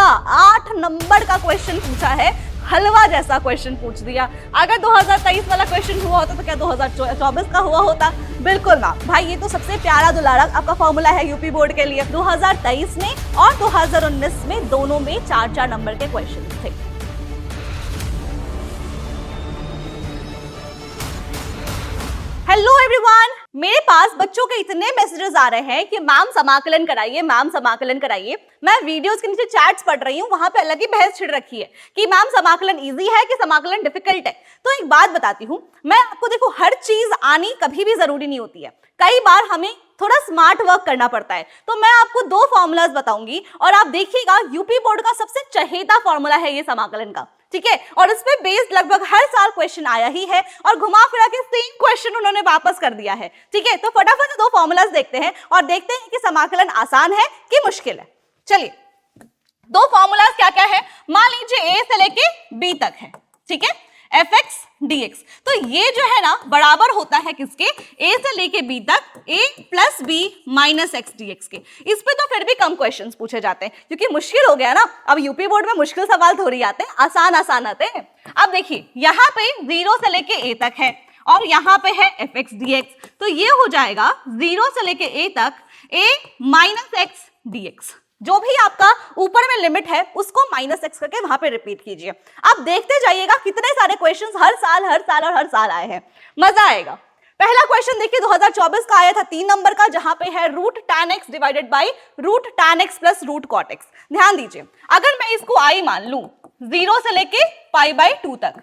का 8 नंबर का क्वेश्चन पूछा है, हलवा जैसा क्वेश्चन पूछ दिया। अगर 2023 वाला क्वेश्चन हुआ होता तो क्या 2024 का हुआ होता? बिल्कुल ना भाई, ये तो सबसे प्यारा दुलारा आपका फॉर्मूला है यूपी बोर्ड के लिए। 2023 में और 2019 में दोनों में 4-4 नंबर के क्वेश्चन थे। हेलो एवरीवन, मेरे पास बच्चों के इतने मैसेजेस आ रहे हैं कि मैम समाकलन कराइए, मैम समाकलन कराइए। मैं वीडियोस के नीचे चैट्स पढ़ रही हूँ, वहां पे अलग ही बहस छिड़ रखी है कि मैम समाकलन इजी है कि समाकलन डिफिकल्ट है। तो एक बात बताती हूँ मैं आपको, देखो हर चीज आनी कभी भी जरूरी नहीं होती है, कई बार हमें थोड़ा स्मार्ट वर्क करना पड़ता है। तो मैं आपको 2 फॉर्मूलाज बताऊंगी और आप देखिएगा यूपी बोर्ड का सबसे चहेता फॉर्मूला है ये समाकलन का, ठीक है। और इस पे बेस्ड लगभग हर साल क्वेश्चन आया ही है और घुमा फिरा के सेम क्वेश्चन उन्होंने वापस कर दिया है, ठीक है। तो फटाफट 2 फॉर्मूलाज देखते हैं और देखते हैं कि समाकलन आसान है कि मुश्किल है। चलिए, 2 फॉर्मूलाज क्या क्या है, मान लीजिए a से लेके b तक है, ठीक है, fx dx। तो ये जो है ना बराबर होता है किसके, a से लेके b तक a plus b minus x dx के। इस पे तो फिर भी कम क्वेश्चंस पूछे जाते हैं क्योंकि मुश्किल हो गया ना। अब यूपी बोर्ड में मुश्किल सवाल थोड़ी आते हैं, आसान आसान आते हैं। अब देखिए यहाँ पे 0 से लेके a तक है और यहाँ पे है fx dx, तो ये हो जाएगा 0 से लेके a तक a माइनस x dx। जो भी आपका ऊपर में लिमिट है उसको माइनस x करके वहां पे रिपीट कीजिए। आप देखते जाइएगा कितने सारे क्वेश्चंस हर साल आए हैं, मजा आएगा। पहला क्वेश्चन देखिए 2024 का आया था 3 नंबर का, जहां पे है root tan x divided by root tan x plus root cot x। ध्यान दीजिए, अगर मैं इसको i मान लूं 0 से लेके π/2 तक,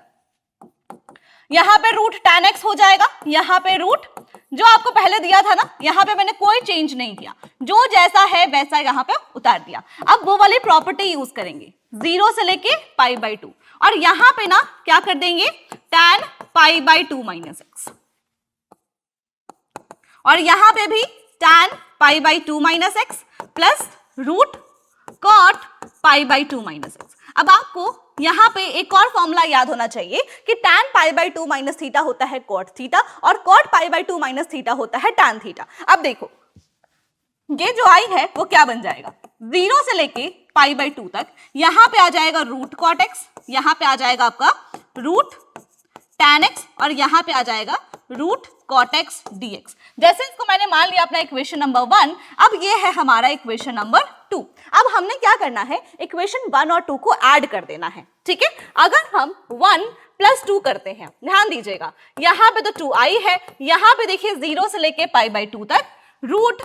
यहाँ पे रूट tan x हो जाएगा, यहाँ पे रूट जो आपको पहले दिया था ना, यहाँ पे मैंने कोई चेंज नहीं किया, जो जैसा है वैसा यहाँ पे उतार दिया। अब वो वाली प्रॉपर्टी यूज करेंगे 0 से लेके π/2 और यहाँ पे ना क्या कर देंगे tan π/2 माइनस x और यहाँ पे भी tan π/2 minus x plus root cot π/2 minus x। अब आपको यहाँ पे एक और फॉर्मूला याद होना चाहिए कि tan π/2 माइनस थीटा होता है cot थीटा और cot π/2 माइनस थीटा होता है tan थीटा। अब देखो ये जो आई है वो क्या बन जाएगा, 0 से लेके π/2 तक यहाँ पे आ जाएगा रूट cot x, यहाँ पे आ जाएगा आपका रूट tan x और यहाँ पे आ जाएगा रूट cot x dx। जैसे इसको मैंने मान लिया अपना इक्वेशन नंबर 1, अब ये है हमारा इक्वेशन नंबर 2। अब हमने क्या करना है, इक्वेशन 1 और 2 को ऐड कर देना है, ठीक है। अगर हम 1 प्लस 2 करते हैं, ध्यान दीजिएगा यहाँ पे तो 2i है, यहाँ पे देखिए 0 से लेके π/2 तक रूट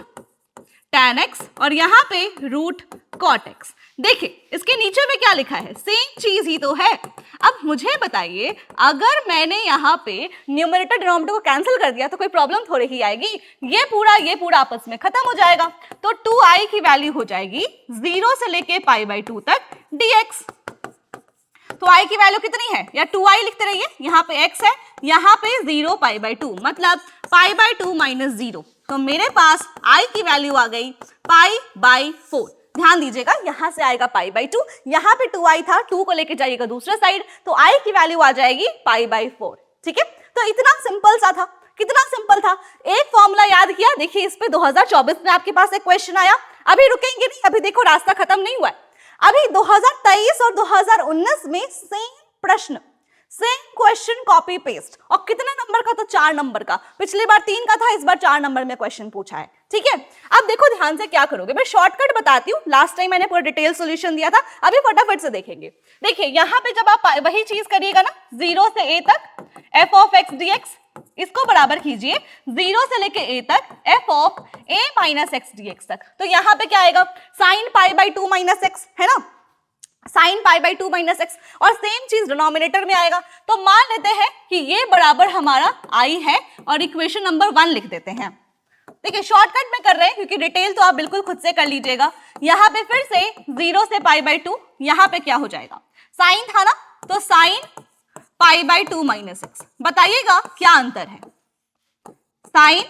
tan x और यहाँ पे रूट cot x। देखिए इसके नीचे में क्या लिखा है, सेम चीज ही तो है। अब मुझे बताइए, अगर मैंने यहाँ पे न्यूमरेटर डिनोमिनेटर को कैंसिल कर दिया तो कोई प्रॉब्लम थोड़ी ही आएगी, ये पूरा आपस में खत्म हो जाएगा। तो 2i की वैल्यू हो जाएगी 0 से लेके π/2 तक dx। तो i की वैल्यू कितनी है, या 2i लिखते रहिए, यहाँ पे x है, यहाँ पे 0 π/2 मतलब π/2 माइनस 0। तो मेरे पास i की वैल्यू आ गई π/4। ध्यान दीजिएगा यहाँ से आएगा π/2, यहाँ पे 2i था, 2 को लेके जाइएगा दूसरे साइड, तो i की वैल्यू आ जाएगी π/4, ठीक है। तो इतना सिंपल सा था, कितना सिंपल था। एक फॉर्मूला याद किया, देखिए इस पे 2024 में आपके पास एक क्वेश्चन आया। अभी रुकेंगे नहीं, अभी देखो रास्ता खत्म नहीं हुआ है। अभी 2023 और 2019 में सेम प्रश्न, सेम क्वेश्चन कॉपी पेस्ट, और कितने नंबर का, तो 4 नंबर का। पिछली बार 3 का था, इस बार 4 नंबर में क्वेश्चन पूछा है, ठीक है। अब देखो ध्यान से क्या करोगे, मैं शॉर्टकट बताती हूँ, लास्ट टाइम मैंने पूरा डिटेल सॉल्यूशन दिया था, अभी फटाफट से देखेंगे। देखिए यहाँ पे जब आप वही चीज करिएगा ना, 0 से a तक f ऑफ x dx, इसको बराबर कीजिए 0 से लेके a तक f of a minus x dx तक। तो यहाँ पे क्या आएगा, साइन π/2 माइनस x है ना, साइन π/2 माइनस x, और सेम चीज डिनोमिनेटर में आएगा। तो मान लेते हैं कि ये बराबर हमारा i है और इक्वेशन नंबर 1 लिख देते हैं। देखिए शॉर्टकट में कर रहे हैं क्योंकि डिटेल तो आप बिल्कुल खुद से कर लीजिएगा। यहाँ पे फिर से 0 से π/2, यहाँ पे क्या हो जाएगा, साइन था ना, तो साइन π/2 माइनस x। बताइएगा क्या अंतर है, sine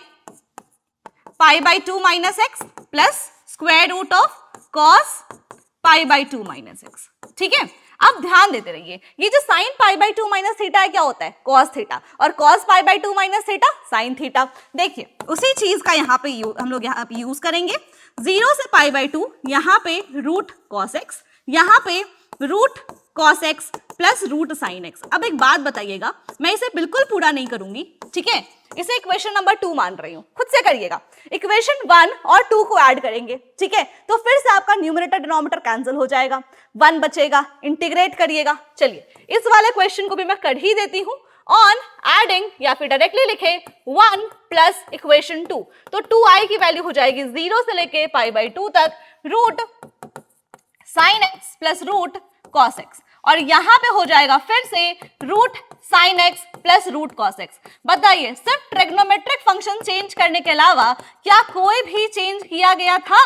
π/2 minus x plus square root of cos π/2 minus x, ठीक है। अब ध्यान देते रहिए, ये जो साइन π/2 माइनस थीटा है क्या होता है, कॉस थीटा, और cos π/2 minus theta sine theta. देखिए उसी चीज का यहाँ पे हम लोग यहाँ पे यूज करेंगे। 0 से π/2 यहाँ पे रूट कॉस x, यहाँ पे root cos x plus root sine x. अब एक बात बताइएगा, मैं इसे बिल्कुल पूरा नहीं करूंगी, ठीक है, इसे इक्वेशन नंबर 2 मान रही हूं, खुद से करिएगा। इक्वेशन 1 और 2 को ऐड करेंगे, ठीक है, तो फिर से आपका न्यूमरेटर डिनोमिनेटर कैंसिल हो जाएगा, 1 बचेगा, इंटीग्रेट करिएगा। चलिए इस वाले क्वेश्चन को भी मैं कर ही देती हूं ऑन एडिंग, या फिर डायरेक्टली लिखे 1 प्लस इक्वेशन 2, तो 2i की वैल्यू हो जाएगी 0 से लेके π/2 तक root sine x plus root cos x, और यहां पे हो जाएगा फिर से root sine x plus root cos x. बताइए सिर्फ ट्रिग्नोमेट्रिक फंक्शन चेंज करने के अलावा क्या कोई भी चेंज किया गया था?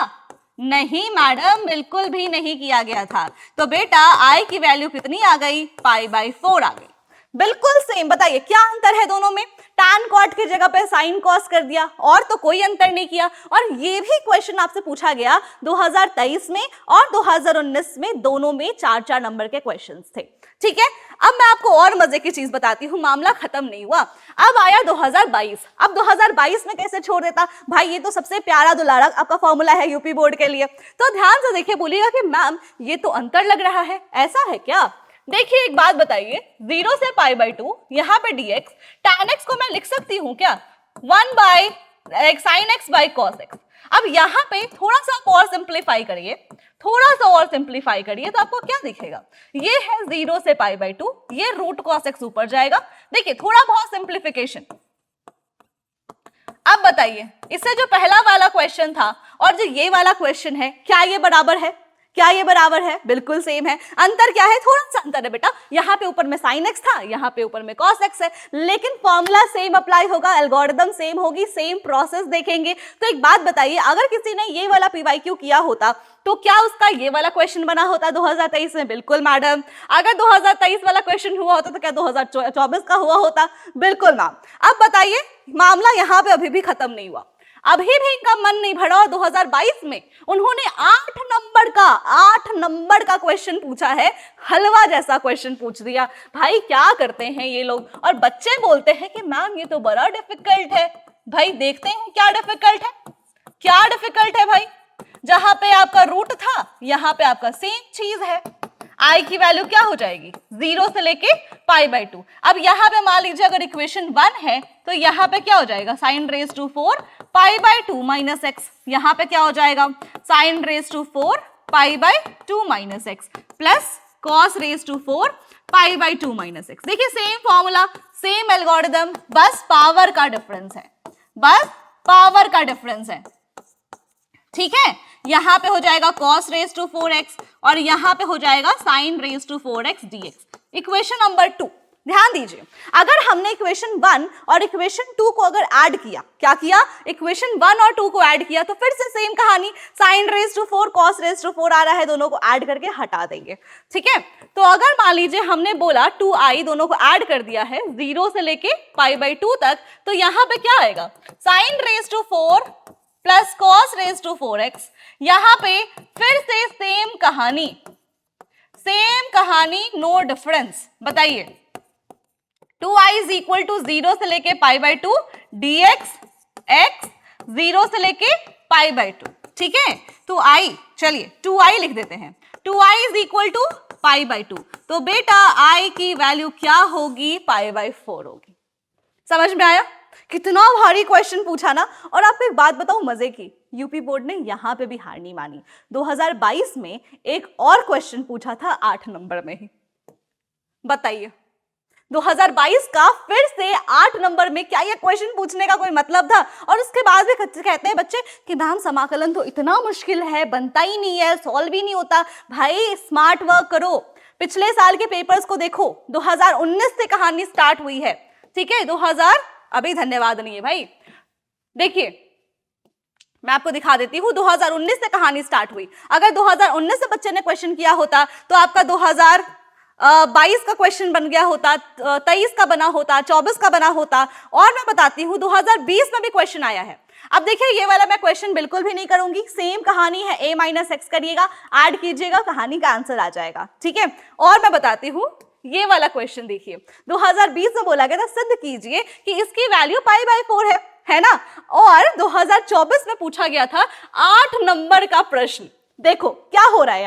नहीं मैडम, बिल्कुल भी नहीं किया गया था। तो बेटा आई की वैल्यू कितनी आ गई? π/4 आ गई, बिल्कुल सेम। बताइए क्या अंतर है दोनों में? tan cot की जगह पे sin cos कर दिया, और तो कोई अंतर नहीं किया। और ये भी क्वेश्चन आपसे पूछा गया 2023 में और 2019 में, दोनों में 4-4 नंबर के क्वेश्चंस थे, ठीक है। अब मैं आपको और मजे की चीज बताती हूँ, मामला खत्म नहीं हुआ। अब आया 2022। अब 2022 में कैसे छोड़ देता भाई, ये तो सबसे प्यारा दुलारा आपका फॉर्मूला है यूपी बोर्ड के लिए। तो ध्यान से देखिए, बोलिएगा कि मैम ये तो अंतर लग रहा है, ऐसा है क्या? देखिए एक बात बताइए, 0 से π/2, यहाँ पे dx, tan x को मैं लिख सकती हूँ क्या? 1/sin x by cos x। अब यहाँ पे थोड़ा सा और सिंप्लीफाई करिए, थोड़ा सा और सिंप्लीफाई करिए तो आपको क्या दिखेगा? ये है 0 से π/2, ये रूट cos x ऊपर जाएगा। देखिए थोड़ा बहुत सिंप्लीफिकेशन। अब बताइए इससे जो पहला वाला क्वेश्चन था और जो ये वाला क्वेश्चन है, क्या ये बराबर है? क्या ये बराबर है? बिल्कुल सेम है। अंतर क्या है? थोड़ा सा अंतर है बेटा, यहाँ पे ऊपर में sin x था, यहाँ पे ऊपर में cos x है, लेकिन फॉर्मूला सेम अप्लाई होगा, एल्गोरिथम सेम होगी, सेम प्रोसेस देखेंगे। तो एक बात बताइए, अगर किसी ने ये वाला PYQ किया होता तो क्या उसका ये वाला क्वेश्चन बना होता 2023 में? बिल्कुल मैडम। अगर 2023 वाला क्वेश्चन हुआ होता तो क्या 2024 का हुआ होता? बिल्कुल मैम। अब बताइए, मामला यहाँ पे अभी भी खत्म नहीं हुआ, अभी भी इनका मन नहीं भरा, और 2022 में उन्होंने 8 नंबर का क्वेश्चन पूछा है, हलवा जैसा क्वेश्चन पूछ दिया। भाई क्या करते हैं ये लोग, और बच्चे बोलते हैं कि मैम ये तो बड़ा डिफिकल्ट है। भाई देखते हैं क्या डिफिकल्ट है, क्या डिफिकल्ट है भाई। जहां पे आपका रूट था, यहां पे आपका सेम चीज है। आई की वैल्यू क्या हो जाएगी? 0 से लेके π/2। अब यहाँ पे मान लीजिए अगर इक्वेशन 1 है तो यहाँ पे क्या हो जाएगा? sin raised to 4 π/2 minus x. यहाँ पे क्या हो जाएगा? sin raised to 4 π/2 minus x plus cos raised to 4 π/2 minus x. देखिए सेम फॉर्मूला, सेम एल्गोरिथम, बस पावर का डिफरेंस है, बस पावर का डिफरेंस है, ठीक है। यहां पे हो जाएगा cos raised to 4x और यहां पे हो जाएगा sin raised to 4x dx। Equation number 2 ध्यान दीजिए, अगर हमने इक्वेशन 1 और इक्वेशन 2 को अगर ऐड किया, क्या किया? इक्वेशन 1 और 2 को ऐड किया, तो फिर से सेम कहानी, sin raised to 4 cos raised to 4 आ रहा है, दोनों को ऐड करके हटा देंगे, ठीक है। तो अगर मान लीजिए हमने बोला 2i, दोनों को ऐड कर दिया है 0 से लेके π/2 तक, तो यहां पे क्या आएगा? sin raised to 4 plus cos raised to 4x। यहां पे फिर से सेम कहानी, नो डिफरेंस। बताइए 2i इज इक्वल टू 0 से लेके π/2 dx x 0 से लेके π/2, ठीक है। तो i, चलिए 2i लिख देते हैं, 2i इज इक्वल टू π/2। तो बेटा i की वैल्यू क्या होगी? π/4 होगी। समझ में आया? कितना भारी क्वेश्चन पूछा ना। और आपको एक बात बताऊं मजे की, यूपी बोर्ड ने यहां पे भी हार नहीं मानी। 2022 में एक और क्वेश्चन पूछा था 8 नंबर में ही। बताइए 2022 का फिर से 8 नंबर में, क्या ये क्वेश्चन पूछने का कोई मतलब था? और उसके बाद भी कहते हैं बच्चे कि मैम समाकलन तो इतना मुश्किल है, बनता ही नहीं है, सॉल्व ही नहीं होता। भाई स्मार्ट वर्क करो, पिछले साल के पेपर्स को देखो, 2019 से कहानी स्टार्ट हुई है, ठीक है। अभी धन्यवाद नहीं है भाई, देखिए मैं आपको दिखा देती हूँ, 2019 से कहानी स्टार्ट हुई। अगर 2019 से बच्चे ने क्वेश्चन किया होता तो आपका 2022 का क्वेश्चन बन गया होता, 23 का बना होता, 24 का बना होता। और मैं बताती हूँ 2020 में भी क्वेश्चन आया है। अब देखिए ये वाला मैं क्वेश्चन बिल्कुल भी नहीं करूंगी, सेम कहानी है, a माइनस एक्स करिएगा, ऐड कीजिएगा, कहानी का आंसर आ जाएगा, ठीक है। और मैं बताती हूँ ये वाला क्वेश्चन देखिए, 2020 में बोला गया था सिद्ध कीजिए कि इसकी वैल्यू π/4 है ना। और 2024 में पूछा गया था 8 नंबर का प्रश्न, देखो क्या हो रहा है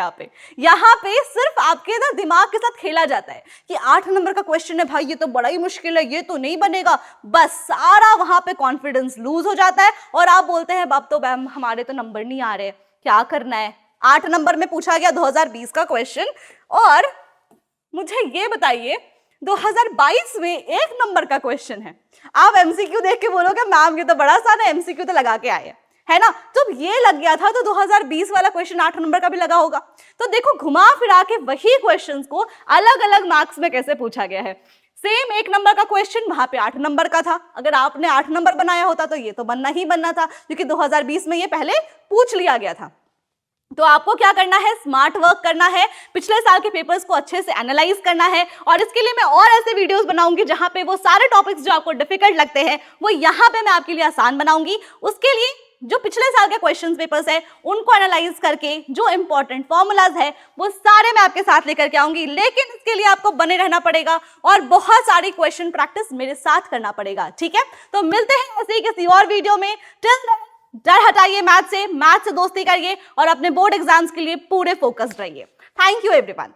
यहाँ पे सिर्फ आपके ना दिमाग के साथ खेला जाता है कि 8 नंबर का क्वेश्चन है भाई, ये तो बड़ा ही मुश्किल है, ये तो नहीं बनेगा। बस सारा वहां पे कॉन्फिडेंस लूज हो जाता है और आप बोलते हैं बाप तो मैम हमारे तो नंबर नहीं आ रहे, क्या करना है। 8 नंबर में पूछा गया 2020 का क्वेश्चन, और मुझे ये बताइए 2022 में 1 नंबर का क्वेश्चन है। आप एमसीक्यू देख के बोलोगे मैम ये तो बड़ा आसान है, एमसीक्यू तो लगा के आए है ना। जब ये लग गया था तो 2020 वाला क्वेश्चन 8 नंबर का भी लगा होगा। तो देखो घुमा फिरा के वही क्वेश्चंस को अलग अलग मार्क्स में कैसे पूछा गया है। सेम 1 नंबर का क्वेश्चन वहां पे 8 नंबर का था, अगर आपने 8 नंबर बनाया होता तो ये तो बनना ही बनना था, क्योंकि 2020 में ये पहले पूछ लिया गया था। तो आपको क्या करना है, स्मार्ट वर्क करना है, पिछले साल के पेपर्स को अच्छे से एनालाइज करना है, और इसके लिए मैं और ऐसे वीडियोस बनाऊंगी जहां पे वो सारे टॉपिक्स जो आपको डिफिकल्ट लगते हैं वो यहाँ पे मैं आपके लिए आसान बनाऊंगी। उसके लिए जो पिछले साल के क्वेश्चन पेपर्स है उनको एनालाइज करके जो इंपॉर्टेंट फॉर्मूलाज है वो सारे मैं आपके साथ लेकर के आऊंगी। लेकिन इसके लिए आपको बने रहना पड़ेगा और बहुत सारी क्वेश्चन प्रैक्टिस मेरे साथ करना पड़ेगा, ठीक है। तो मिलते हैं ऐसे ही किसी और वीडियो में। टिल देन डर हटाइए मैथ से दोस्ती करिए और अपने बोर्ड एग्जाम्स के लिए पूरे फोकस्ड रहिए। Thank you everyone.